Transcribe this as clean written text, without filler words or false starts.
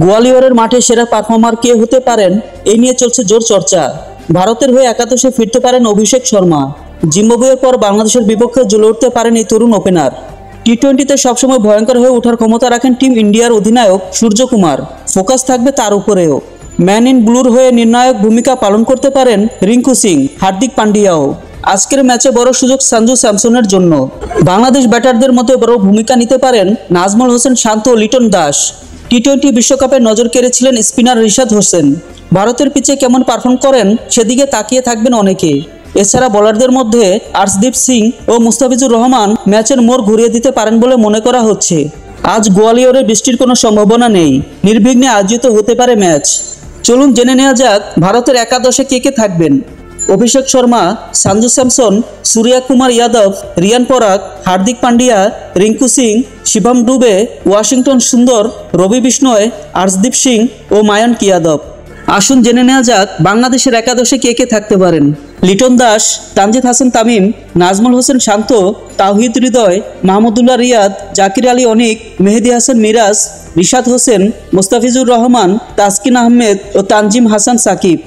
গোয়ালিয়রের মাঠে সেরা পারফর্মার কে হতে পারেন এই নিয়ে চলছে জোর চর্চা। ভারতের হয়ে একাদশে ফিরতে পারেন অভিষেক শর্মা। জিম্বাবুয়ের পর বাংলাদেশের বিপক্ষে জ্বলে উঠতে পারেন এই তরুণ ওপেনার। টি-20তে সবসময় ভয়ঙ্কর হয়ে ওঠার ক্ষমতা রাখেন টিম ইন্ডিয়ার অধিনায়ক সূর্যকুমার। ফোকাস থাকবে তার উপরেও। ম্যান ইন ব্লুর হয়ে নির্ণায়ক ভূমিকা পালন করতে পারেন রিঙ্কু সিং, হার্দিক পান্ডিয়াও। আজকের ম্যাচে বড় সুযোগ সঞ্জু স্যামসনের জন্য। বাংলাদেশ ব্যাটারদের মধ্যে বড় ভূমিকা নিতে পারেন নাজমুল হোসেন শান্ত ও লিটন দাস। টি-20 বিশ্বকাপে নজর কেড়েছিলেন স্পিনার রিশাদ হোসেন। ভারতের পিচে কেমন পারফর্ম করেন সেদিকে তাকিয়ে থাকবেন অনেকে। এছাড়া বোলারদের মধ্যে আর্শদীপ সিং ও মুস্তাফিজুর রহমান ম্যাচের মোড় ঘুরিয়ে দিতে পারেন বলে মনে করা হচ্ছে। আজ গোয়ালিয়রে বৃষ্টির কোনো সম্ভাবনা নেই। নির্বিঘ্নে আয়োজিত হতে পারে ম্যাচ। চলুন জেনে নেওয়া যাক ভারতের একাদশে কে কে থাকবেন। অভিষেক শর্মা, সঞ্জু স্যামসন, সূর্য কুমার যাদব, রিয়ান পরাগ, হার্দিক পান্ডিয়া, রিঙ্কু সিং, শিবম ডুবে, ওয়াশিংটন সুন্দর, রবি বিষ্ণয়, আর্শদীপ সিং ও মায়াঙ্ক যাদব। আসুন জেনে নেওয়া যাক বাংলাদেশের একাদশে কে কে থাকতে পারেন। লিটন দাস, তানজিদ হাসান তামিম, নাজমুল হোসেন শান্ত, তাওহিদ হৃদয়, মাহমুদুল্লাহ রিয়াদ, জাকির আলী অনিক, মেহেদী হাসান মিরাজ, রিশাদ হোসেন, মুস্তাফিজুর রহমান, তাসকিন আহমেদ ও তানজিম হাসান সাকিব।